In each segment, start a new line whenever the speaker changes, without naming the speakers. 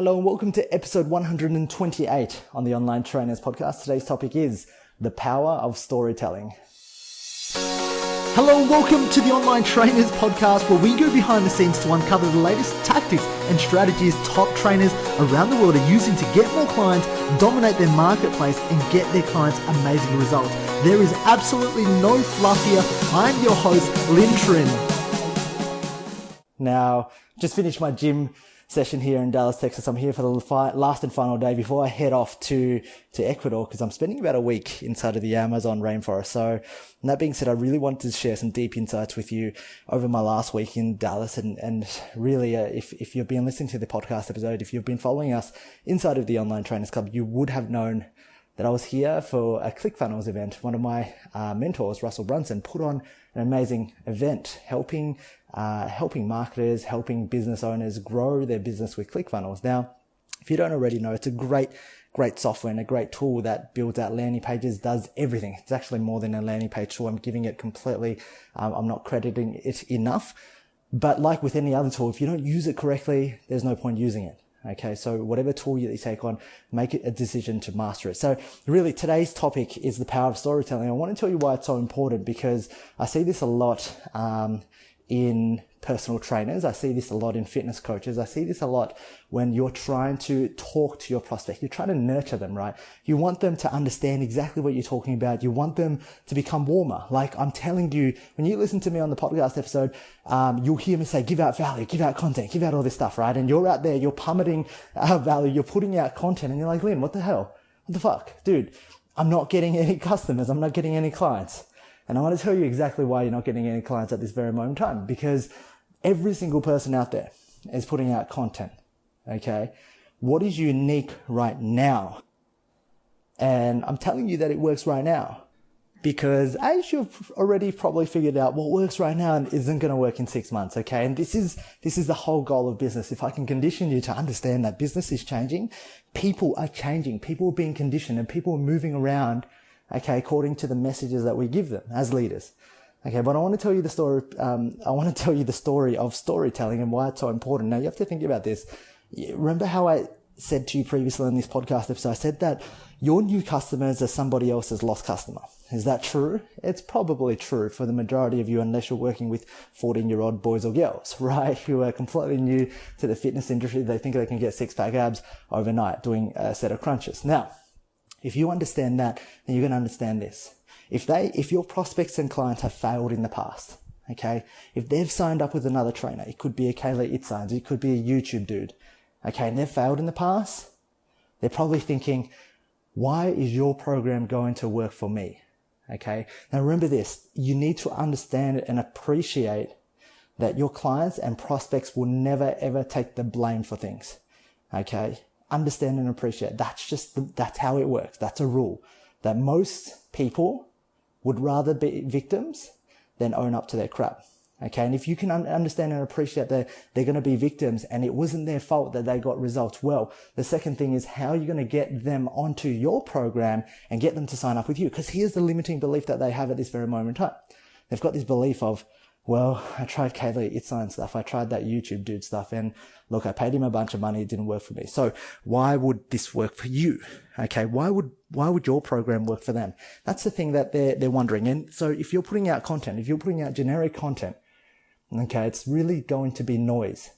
Hello and welcome to episode 128 on the Online Trainers Podcast. Today's topic is the power of storytelling. Hello and welcome to the Online Trainers Podcast, where we go behind the scenes to uncover the latest tactics and strategies top trainers around the world are using to get more clients, dominate their marketplace, and get their clients amazing results. There is absolutely no fluff here. I'm your host, Lynn Trin. Now, just finished my gym session here in Dallas, Texas. I'm here for the last and final day before I head off to Ecuador, because I'm spending about a week inside of the Amazon rainforest. So that being said, I really wanted to share some deep insights with you over my last week in Dallas. And really, if you've been listening to the podcast episode, if you've been following us inside of the Online Trainers Club, you would have known that I was here for a ClickFunnels event. One of my mentors, Russell Brunson, put on an amazing event helping marketers, helping business owners grow their business with ClickFunnels. Now, if you don't already know, it's a great software and a great tool that builds out landing pages, does everything. It's actually more than a landing page tool. I'm giving it completely, I'm not crediting it enough. But like with any other tool, if you don't use it correctly, there's no point using it. Okay, so whatever tool you take on, make it a decision to master it. So really, today's topic is the power of storytelling. I want to tell you why it's so important, because I see this a lot in personal trainers. I see this a lot in fitness coaches. I see this a lot when you're trying to talk to your prospect. You're trying to nurture them, right? You want them to understand exactly what you're talking about. You want them to become warmer. Like I'm telling you, when you listen to me on the podcast episode, you'll hear me say, give out value, give out content, give out all this stuff, right? And you're out there, you're pummeling value, you're putting out content, and you're like, Lynn, what the hell? What the fuck? Dude, I'm not getting any customers. I'm not getting any clients. And I want to tell you exactly why you're not getting any clients at this very moment in time, because every single person out there is putting out content. Okay. What is unique right now? And I'm telling you that it works right now, because as you've already probably figured out, what works right now isn't going to work in 6 months. Okay. And this is the whole goal of business. If I can condition you to understand that business is changing, people are changing, people are being conditioned, and people are moving around, okay, according to the messages that we give them as leaders. Okay, but I want to tell you the story. I want to tell you the story of storytelling and why it's so important. Now, you have to think about this. Remember how I said to you previously in this podcast episode, I said that your new customers are somebody else's lost customer. Is that true? It's probably true for the majority of you, unless you're working with 14-year-old boys or girls, right? Who are completely new to the fitness industry. They think they can get six-pack abs overnight doing a set of crunches. Now, if you understand that, then you're going to understand this. If your prospects and clients have failed in the past, okay, if they've signed up with another trainer, it could be a Kayla Itzines, it could be a YouTube dude, okay, and they've failed in the past, they're probably thinking, why is your program going to work for me? Okay. Now remember this, you need to understand and appreciate that your clients and prospects will never ever take the blame for things. Okay. Understand and appreciate. That's how it works. That's a rule that most people would rather be victims than own up to their crap. Okay. And if you can understand and appreciate that they're going to be victims and it wasn't their fault that they got results, well, the second thing is, how are you going to get them onto your program and get them to sign up with you? Because here's the limiting belief that they have at this very moment in time. They've got this belief of, well, I tried Kayla Itzines stuff. I tried that YouTube dude stuff. And look, I paid him a bunch of money. It didn't work for me. So why would this work for you? Okay. Why would your program work for them? That's the thing that they're wondering. And so if you're putting out content, if you're putting out generic content, okay, it's really going to be noise.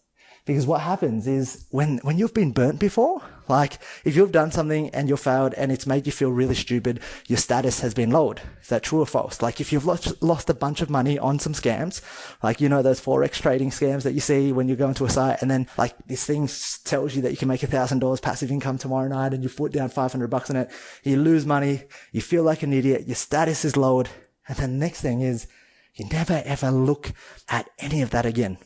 Because what happens is when you've been burnt before, like if you've done something and you've failed and it's made you feel really stupid, your status has been lowered. Is that true or false? Like if you've lost a bunch of money on some scams, like, you know, those Forex trading scams that you see when you go into a site and then like this thing tells you that you can make $1,000 passive income tomorrow night and you put down $500 on it, you lose money, you feel like an idiot, your status is lowered. And then the next thing is you never ever look at any of that again.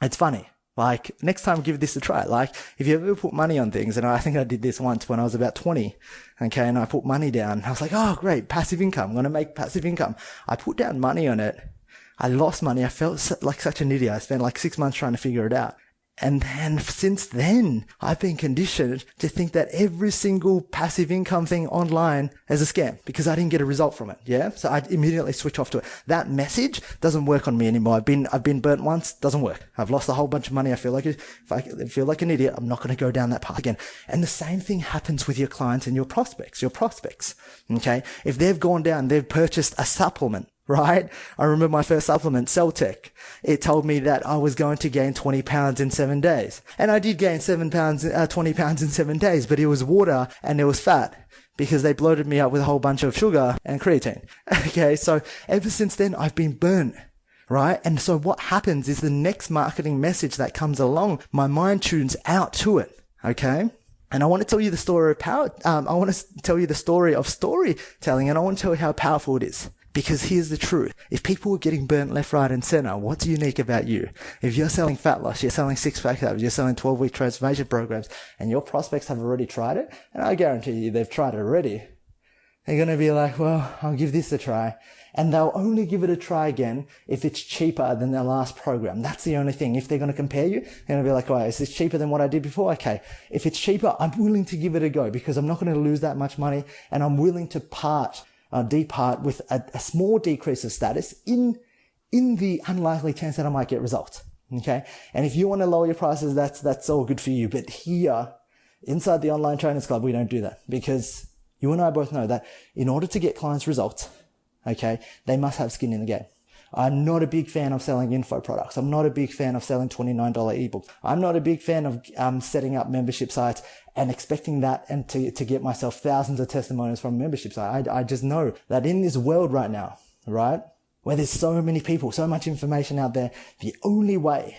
It's funny. Like, next time, give this a try. Like, if you ever put money on things, and I think I did this once when I was about 20, okay, and I put money down. I was like, oh, great, passive income. I'm going to make passive income. I put down money on it. I lost money. I felt like such an idiot. I spent like 6 months trying to figure it out. And then since then, I've been conditioned to think that every single passive income thing online is a scam because I didn't get a result from it. Yeah. So I immediately switch off to it. That message doesn't work on me anymore. I've been burnt once. Doesn't work. I've lost a whole bunch of money. I feel like if I feel like an idiot, I'm not going to go down that path again. And the same thing happens with your clients and your prospects. Okay. If they've gone down, they've purchased a supplement. Right? I remember my first supplement, Celtec. It told me that I was going to gain 20 pounds in 7 days. And I did gain 20 pounds in 7 days, but it was water and it was fat because they bloated me up with a whole bunch of sugar and creatine. Okay. So ever since then, I've been burnt. Right? And so what happens is the next marketing message that comes along, my mind tunes out to it. Okay. And I want to tell you the story of I want to tell you the story of storytelling, and I want to tell you how powerful it is. Because here's the truth. If people are getting burnt left, right, and center, what's unique about you? If you're selling fat loss, you're selling six-pack abs, you're selling 12-week transformation programs, and your prospects have already tried it, and I guarantee you they've tried it already, they're going to be like, well, I'll give this a try. And they'll only give it a try again if it's cheaper than their last program. That's the only thing. If they're going to compare you, they're going to be like, oh, is this cheaper than what I did before? Okay. If it's cheaper, I'm willing to give it a go because I'm not going to lose that much money, and I'm willing to depart with a small decrease of status in the unlikely chance that I might get results. Okay. And if you want to lower your prices, that's all good for you. But here inside the Online Trainers Club, we don't do that because you and I both know that in order to get clients results, okay, they must have skin in the game. I'm not a big fan of selling info products. I'm not a big fan of selling $29 ebooks. I'm not a big fan of setting up membership sites and expecting that and to get myself thousands of testimonials from a membership site. I just know that in this world right now, right, where there's so many people, so much information out there, the only way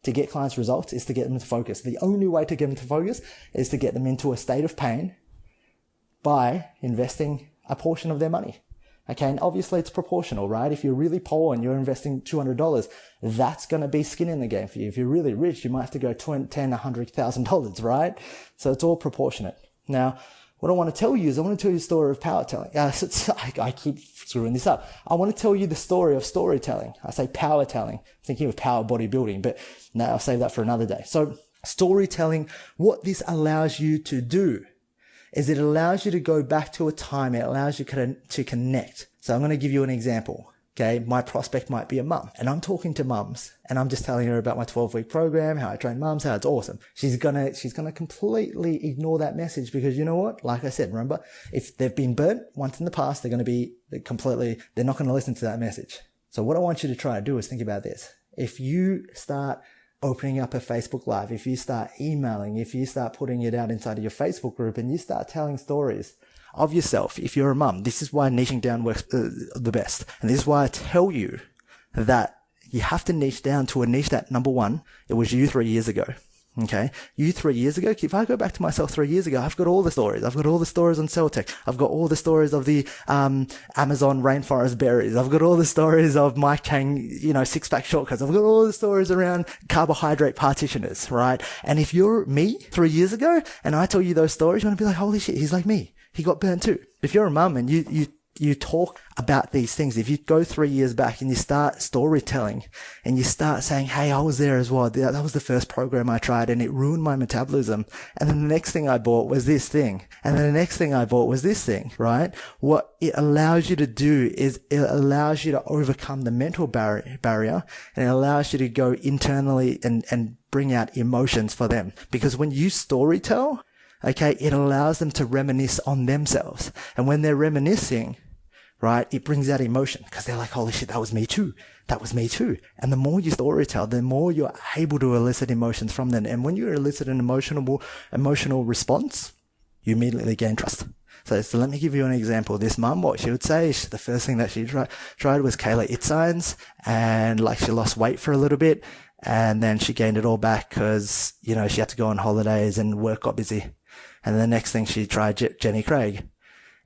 to get clients results is to get them to focus. The only way to get them to focus is to get them into a state of pain by investing a portion of their money. Okay, and obviously it's proportional, right? If you're really poor and you're investing $200, that's going to be skin in the game for you. If you're really rich, you might have to go $10,000, $100,000, right? So it's all proportionate. Now, what I want to tell you is I want to tell you the story of power telling. I keep screwing this up. I want to tell you the story of storytelling. I say power telling, thinking of power bodybuilding, but no, I'll save that for another day. So storytelling, what this allows you to do is it allows you to go back to a time. It allows you to connect. So I'm going to give you an example. Okay. My prospect might be a mum and I'm talking to mums and I'm just telling her about my 12-week program, how I train mums, how it's awesome. She's going to completely ignore that message because you know what? Like I said, remember, if they've been burnt once in the past, they're not going to listen to that message. So what I want you to try to do is think about this. If you start opening up a Facebook Live, if you start emailing, if you start putting it out inside of your Facebook group and you start telling stories of yourself, if you're a mum, this is why niching down works the best. And this is why I tell you that you have to niche down to a niche that, number one, it was you 3 years ago. Okay. You 3 years ago, if I go back to myself 3 years ago, I've got all the stories. I've got all the stories on Celtec. I've got all the stories of the, Amazon rainforest berries. I've got all the stories of Mike Chang, six-pack shortcuts. I've got all the stories around carbohydrate partitioners, right? And if you're me 3 years ago and I tell you those stories, you're going to be like, holy shit, he's like me. He got burnt too. If you're a mum and you talk about these things, if you go 3 years back and you start storytelling and you start saying, hey, I was there as well. That was the first program I tried and it ruined my metabolism. And then the next thing I bought was this thing. And then the next thing I bought was this thing, right? What it allows you to do is it allows you to overcome the mental barrier and it allows you to go internally and bring out emotions for them. Because when you storytell, okay, it allows them to reminisce on themselves. And when they're reminiscing, right, it brings out emotion because they're like, holy shit, that was me too. That was me too. And the more you storytell, the more you're able to elicit emotions from them. And when you elicit an emotional response, you immediately gain trust. So let me give you an example. This mum, what she would say, the first thing that she tried was Kayla It Signs, and she lost weight for a little bit. And then she gained it all back because, she had to go on holidays and work got busy. And the next thing she tried Jenny Craig.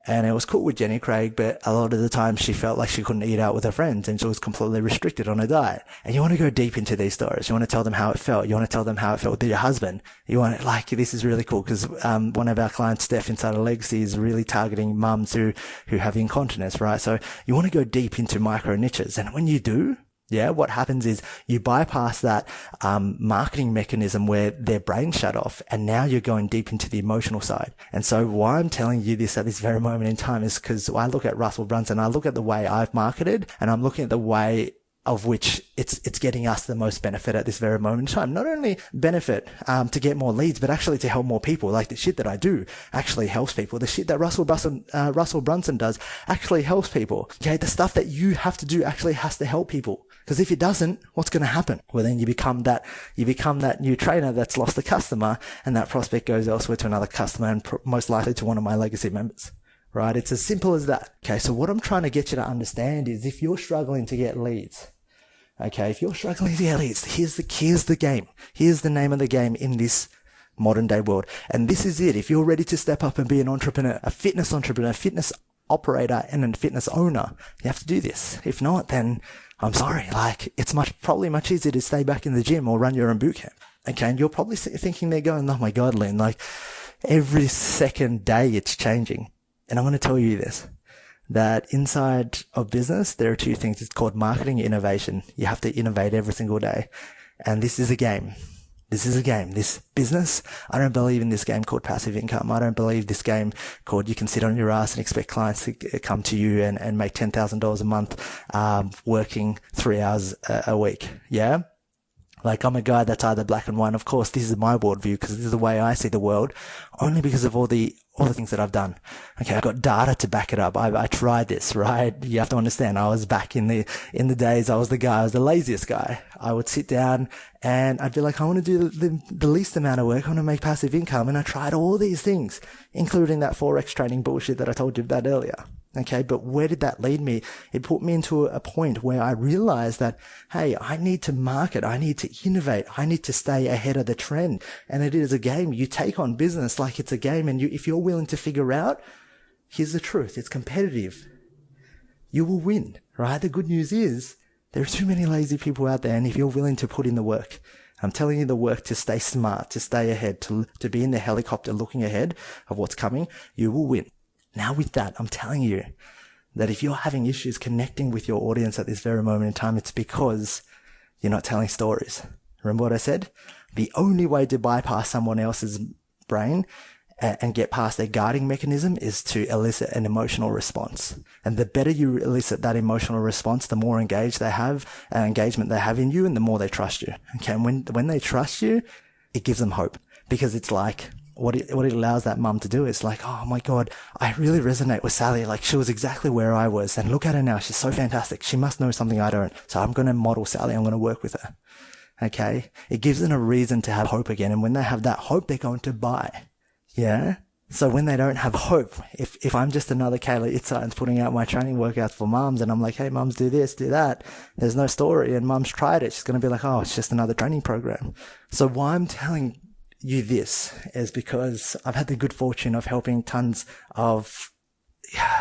And it was cool with Jenny Craig, but a lot of the time she felt like she couldn't eat out with her friends and she was completely restricted on her diet. And you want to go deep into these stories. You want to tell them how it felt. You want to tell them how it felt with your husband. You want to, this is really cool because, one of our clients, Steph, inside of Legacy is really targeting mums who have incontinence, right? So you want to go deep into micro niches. And when you do, Yeah, what happens is you bypass that marketing mechanism where their brain shut off, and now you're going deep into the emotional side. And so why I'm telling you this at this very moment in time is because I look at Russell Brunson, I look at the way I've marketed, and I'm looking at the way of which it's getting us the most benefit at this very moment in time. Not only benefit to get more leads, but actually to help more people. Like the shit that I do actually helps people. The shit that Russell Brunson does actually helps people. Okay, the stuff that you have to do actually has to help people. Because if it doesn't, what's going to happen? Well, then you become that new trainer that's lost a customer, and that prospect goes elsewhere to another customer, and most likely to one of my legacy members. Right? It's as simple as that. Okay, so what I'm trying to get you to understand is if you're struggling to get leads, okay, if you're struggling to get leads, here's the game. Here's the name of the game in this modern day world. And this is it. If you're ready to step up and be an entrepreneur, a fitness operator, and a fitness owner, you have to do this. If not, then I'm sorry. Like, it's probably much easier to stay back in the gym or run your own boot camp. Okay, and you're probably thinking they're going, oh my God, Lynn, like every second day it's changing. And I'm going to tell you this, that inside of business, there are two things. It's called marketing innovation. You have to innovate every single day. And this is a game. This is a game. This business, I don't believe in this game called passive income. I don't believe this game called you can sit on your ass and expect clients to come to you and make $10,000 a month, working 3 hours a week. Yeah. Like, I'm a guy that's either black and white. Of course, this is my worldview because this is the way I see the world, only because of all the things that I've done. Okay, I've got data to back it up. I tried this, right? You have to understand, I was back in the days, I was the laziest guy. I would sit down and I'd be like, I want to do the least amount of work. I want to make passive income. And I tried all these things, including that Forex trading bullshit that I told you about earlier. Okay, but where did that lead me? It put me into a point where I realized that, hey, I need to market, I need to innovate, I need to stay ahead of the trend. And it is a game. You take on business like it's a game, and if you're willing to figure out, here's the truth, it's competitive. You will win, right? The good news is there are too many lazy people out there, and if you're willing to put in the work, I'm telling you the work to stay smart, to stay ahead, to be in the helicopter looking ahead of what's coming, you will win. Now with that, I'm telling you that if you're having issues connecting with your audience at this very moment in time, it's because you're not telling stories. Remember what I said? The only way to bypass someone else's brain and get past their guarding mechanism is to elicit an emotional response. And the better you elicit that emotional response, the more engagement they have in you, and the more they trust you. Okay. And when they trust you, it gives them hope, because it's like, what it allows that mum to do is like, oh my God, I really resonate with Sally. Like, she was exactly where I was, and look at her now. She's so fantastic. She must know something I don't. So I'm going to model Sally. I'm going to work with her. Okay. It gives them a reason to have hope again. And when they have that hope, they're going to buy. Yeah. So when they don't have hope, if I'm just another Kayla Itzines putting out my training workouts for mums, and I'm like, hey, mums, do this, do that, there's no story, and mum's tried it, she's going to be like, oh, it's just another training program. So why I'm telling you this is because I've had the good fortune of helping tons of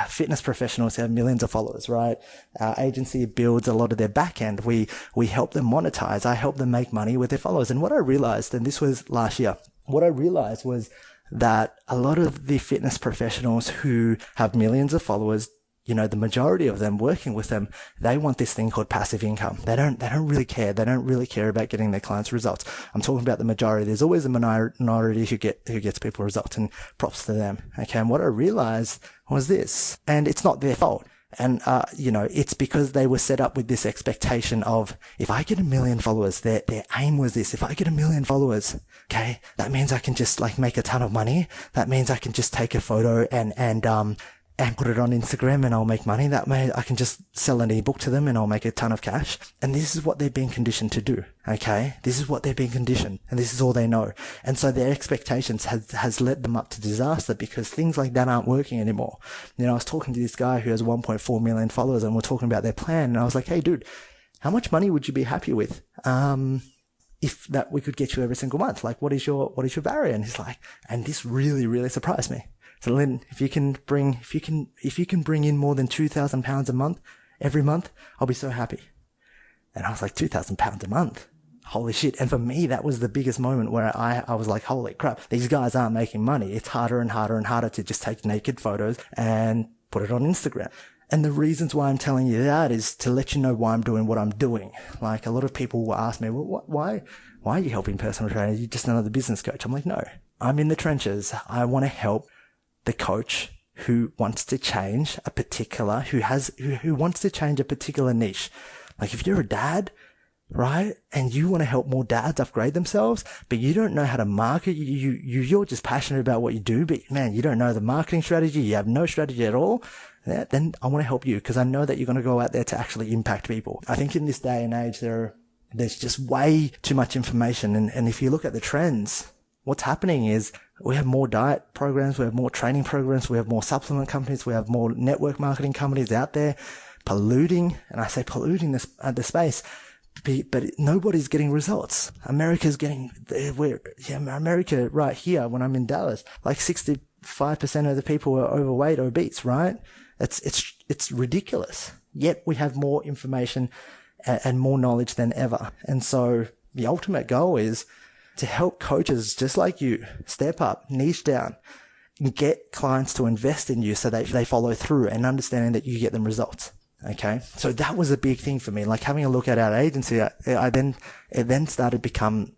fitness professionals who have millions of followers, right? Our agency builds a lot of their back end. We help them monetize. I help them make money with their followers. And what I realized, and this was last year, what I realized was that a lot of the fitness professionals who have millions of followers, you know, the majority of them working with them, they want this thing called passive income. They don't really care. They don't really care about getting their clients results. I'm talking about the majority. There's always a minority who gets people results, and props to them. Okay. And what I realized was this, and it's not their fault. And, you know, it's because they were set up with this expectation of, if I get 1 million followers, their aim was this: if I get 1 million followers, okay, that means I can just like make a ton of money. That means I can just take a photo and put it on Instagram and I'll make money. That way I can just sell an ebook to them and I'll make a ton of cash. And this is what they're being conditioned to do. Okay. This is what they're being conditioned, and this is all they know. And so their expectations has led them up to disaster, because things like that aren't working anymore. You know, I was talking to this guy who has 1.4 million followers, and we're talking about their plan. And I was like, hey dude, how much money would you be happy with? If that we could get you every single month, like what is your barrier? And he's like, and this really, really surprised me. So Lynn, if you can bring in more than £2,000 a month, every month, I'll be so happy. And I was like, £2,000 a month? Holy shit. And for me, that was the biggest moment where I was like, holy crap, these guys aren't making money. It's harder and harder and harder to just take naked photos and put it on Instagram. And the reasons why I'm telling you that is to let you know why I'm doing what I'm doing. Like a lot of people will ask me, well, why are you helping personal trainers? You're just another business coach. I'm like, no, I'm in the trenches. I want to help the coach who wants to change a particular, who wants to change a particular niche. Like if you're a dad, right? And you want to help more dads upgrade themselves, but you don't know how to market. You're just passionate about what you do, but man, you don't know the marketing strategy. You have no strategy at all. Yeah, then I want to help you because I know that you're going to go out there to actually impact people. I think in this day and age, there's just way too much information. And if you look at the trends, what's happening is we have more diet programs, we have more training programs, we have more supplement companies, we have more network marketing companies out there polluting, and I say polluting the space, but nobody's getting results. America right here when I'm in Dallas, like 65% of the people are overweight, obese, right? It's ridiculous. Yet we have more information and more knowledge than ever. And so the ultimate goal is to help coaches just like you step up, niche down, and get clients to invest in you so that they follow through and understanding that you get them results. Okay. So that was a big thing for me. Like having a look at our agency, it then started becoming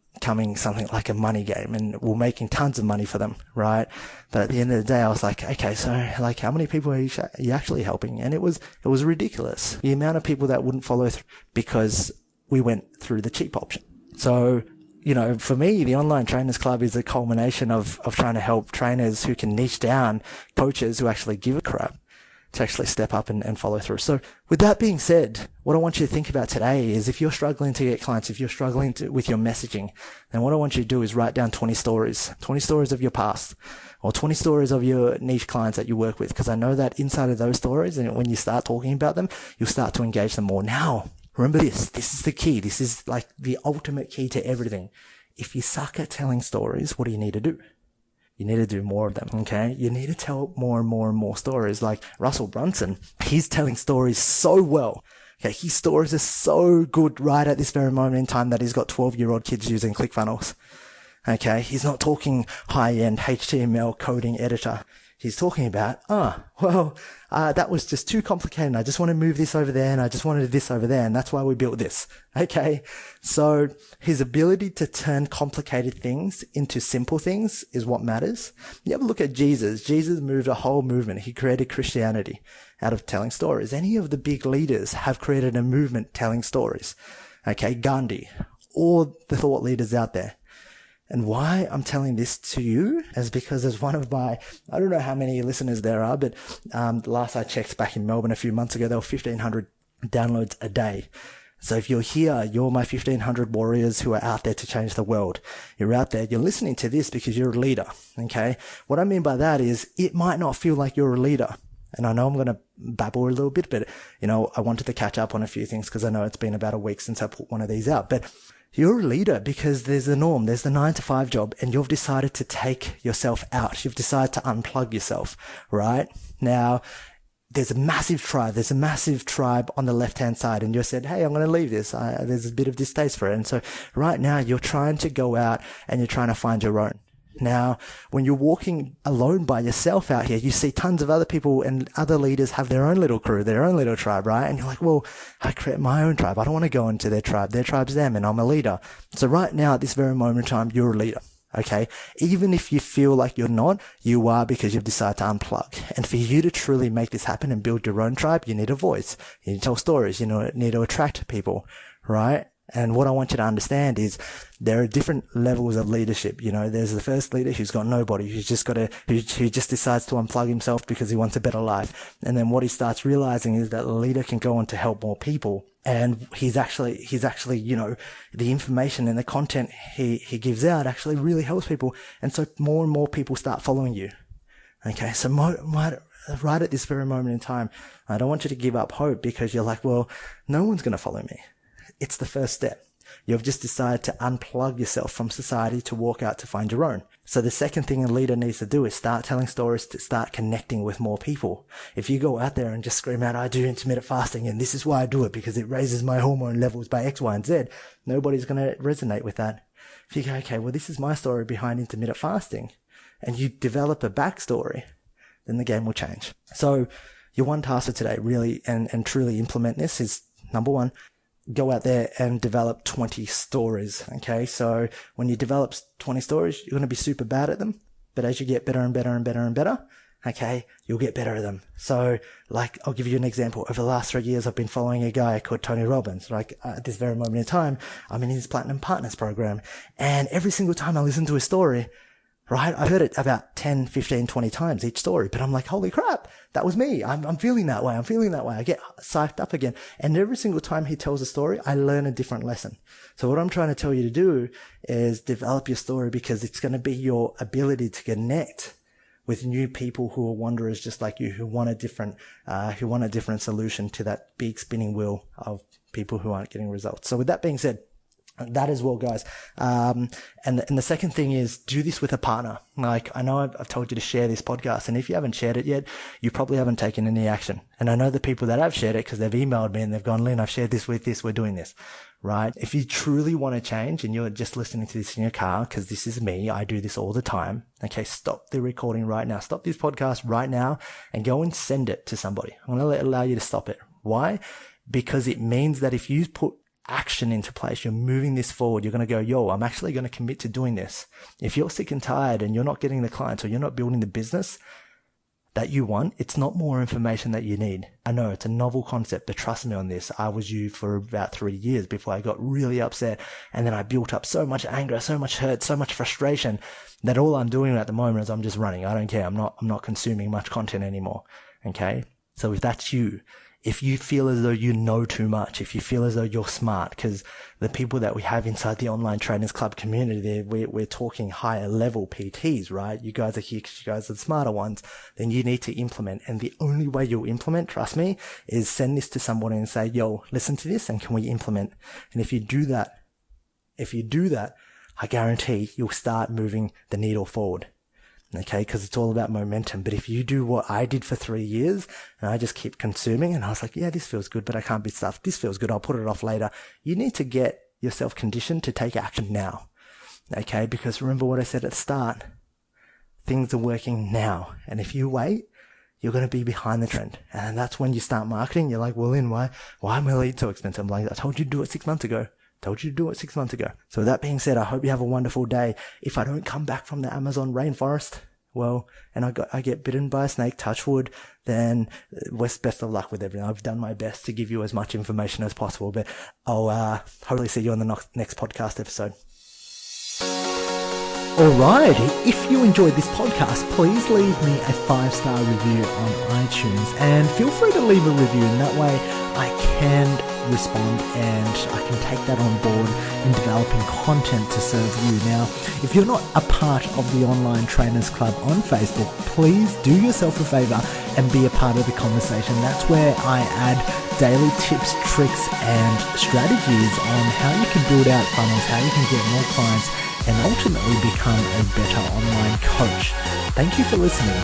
something like a money game, and we're making tons of money for them. Right. But at the end of the day, I was like, okay, so like how many people are you actually helping? And it was ridiculous. The amount of people that wouldn't follow through because we went through the cheap option. So, for me, the Online Trainers Club is a culmination of trying to help trainers who can niche down, coaches who actually give a crap, to actually step up and follow through. So with that being said, what I want you to think about today is if you're struggling to get clients, if you're struggling with your messaging, then what I want you to do is write down 20 stories of your past, or 20 stories of your niche clients that you work with. Because I know that inside of those stories, and when you start talking about them, you'll start to engage them more. Now, remember this is the key. This is like the ultimate key to everything. If you suck at telling stories, what do you need to do? You need to do more of them, okay? You need to tell more and more and more stories. Like Russell Brunson, he's telling stories so well. Okay, his stories are so good right at this very moment in time that he's got 12-year-old kids using ClickFunnels. Okay, he's not talking high-end HTML coding editor. He's talking about, that was just too complicated. I just want to move this over there, and I just wanted this over there, and that's why we built this. Okay. So his ability to turn complicated things into simple things is what matters. You have a look at Jesus. Jesus moved a whole movement. He created Christianity out of telling stories. Any of the big leaders have created a movement telling stories. Okay. Gandhi, all the thought leaders out there. And why I'm telling this to you is because as one of my, I don't know how many listeners there are, but the last I checked back in Melbourne a few months ago, there were 1,500 downloads a day. So if you're here, you're my 1,500 warriors who are out there to change the world. You're out there, you're listening to this because you're a leader, okay? What I mean by that is it might not feel like you're a leader. And I know I'm going to babble a little bit, but, I wanted to catch up on a few things because I know it's been about a week since I put one of these out. But you're a leader because there's the norm, there's the 9-to-5 job, and you've decided to take yourself out. You've decided to unplug yourself, right? Now, there's a massive tribe on the left-hand side, and you said, hey, I'm going to leave this. There's a bit of distaste for it. And so right now you're trying to go out and you're trying to find your own. Now, when you're walking alone by yourself out here, you see tons of other people and other leaders have their own little crew, their own little tribe, right? And you're like, well, I create my own tribe. I don't want to go into their tribe. Their tribe's them and I'm a leader. So right now at this very moment in time, you're a leader. Okay. Even if you feel like you're not, you are because you've decided to unplug. And for you to truly make this happen and build your own tribe, you need a voice. You need to tell stories. You need to attract people, right? And what I want you to understand is there are different levels of leadership. There's the first leader who's got nobody, who just decides to unplug himself because he wants a better life. And then what he starts realizing is that the leader can go on to help more people. And he's actually, the information and the content he gives out actually really helps people. And so more and more people start following you. Okay. So right at this very moment in time, I don't want you to give up hope because you're like, well, no one's going to follow me. It's the first step. You've just decided to unplug yourself from society to walk out to find your own. So the second thing a leader needs to do is start telling stories, to start connecting with more people. If you go out there and just scream out, I do intermittent fasting and this is why I do it because it raises my hormone levels by X, Y, and Z, nobody's going to resonate with that. If you go, okay, well, this is my story behind intermittent fasting, and you develop a backstory, then the game will change. So, Your one task for today, really and truly implement this, is number one, go out there and develop 20 stories. Okay. So when you develop 20 stories, you're going to be super bad at them. But as you get better and better and better and better, okay, you'll get better at them. So like, I'll give you an example. Over the last 3 years, I've been following a guy called Tony Robbins. Like at this very moment in time, I'm in his Platinum Partners program. And every single time I listen to his story, right, I heard it about 10, 15, 20 times each story, but I'm like, holy crap, that was me. I'm feeling that way. I'm feeling that way. I get psyched up again. And every single time he tells a story, I learn a different lesson. So what I'm trying to tell you to do is develop your story, because it's going to be your ability to connect with new people who are wanderers just like you, who want a different solution to that big spinning wheel of people who aren't getting results. So with that being said, that as well, guys. And the second thing is, do this with a partner. Like, I know I've told you to share this podcast, and if you haven't shared it yet, you probably haven't taken any action. And I know the people that have shared it, because they've emailed me and they've gone, Lynn, I've shared this with this, we're doing this, right? If you truly want to change and you're just listening to this in your car, because this is me, I do this all the time. Okay. Stop the recording right now. Stop this podcast right now and go and send it to somebody. I'm going to allow you to stop it. Why? Because it means that if you put action into place, you're moving this forward, you're going to go, yo, I'm actually going to commit to doing this. If you're sick and tired and you're not getting the clients, or you're not building the business that you want, it's not more information that you need. I know it's a novel concept, but trust me on this. I was you for about 3 years before I got really upset. And then I built up so much anger, so much hurt, so much frustration that all I'm doing at the moment is I'm just running. I don't care. I'm not consuming much content anymore. Okay. So if that's you, if you feel as though you know too much, if you feel as though you're smart, because the people that we have inside the Online Trainers Club community, we're talking higher level PTs, right? You guys are here because you guys are the smarter ones. Then you need to implement. And the only way you'll implement, trust me, is send this to somebody and say, yo, listen to this and can we implement? And if you do that, I guarantee you'll start moving the needle forward. Okay, because it's all about momentum. But if you do what I did for 3 years and I just keep consuming, and I was like, yeah, this feels good, but I can't be stuffed. This feels good. I'll put it off later. You need to get yourself conditioned to take action now. Okay, because remember what I said at the start, things are working now. And if you wait, you're going to be behind the trend. And that's when you start marketing. You're like, well, Lynn, why are my leads so expensive? I'm like, I told you to do it 6 months ago. Told you to do it 6 months ago. So with that being said, I hope you have a wonderful day. If I don't come back from the Amazon rainforest, well, and I get bitten by a snake, touch wood, then best of luck with everything. I've done my best to give you as much information as possible, but I'll hopefully see you on the next podcast episode. Alright, if you enjoyed this podcast, please leave me a 5-star review on iTunes, and feel free to leave a review, and that way I can respond and I can take that on board in developing content to serve you. Now, if you're not a part of the Online Trainers Club on Facebook, please do yourself a favor and be a part of the conversation. That's where I add daily tips, tricks, and strategies on how you can build out funnels, how you can get more clients, and ultimately become a better online coach. Thank you for listening.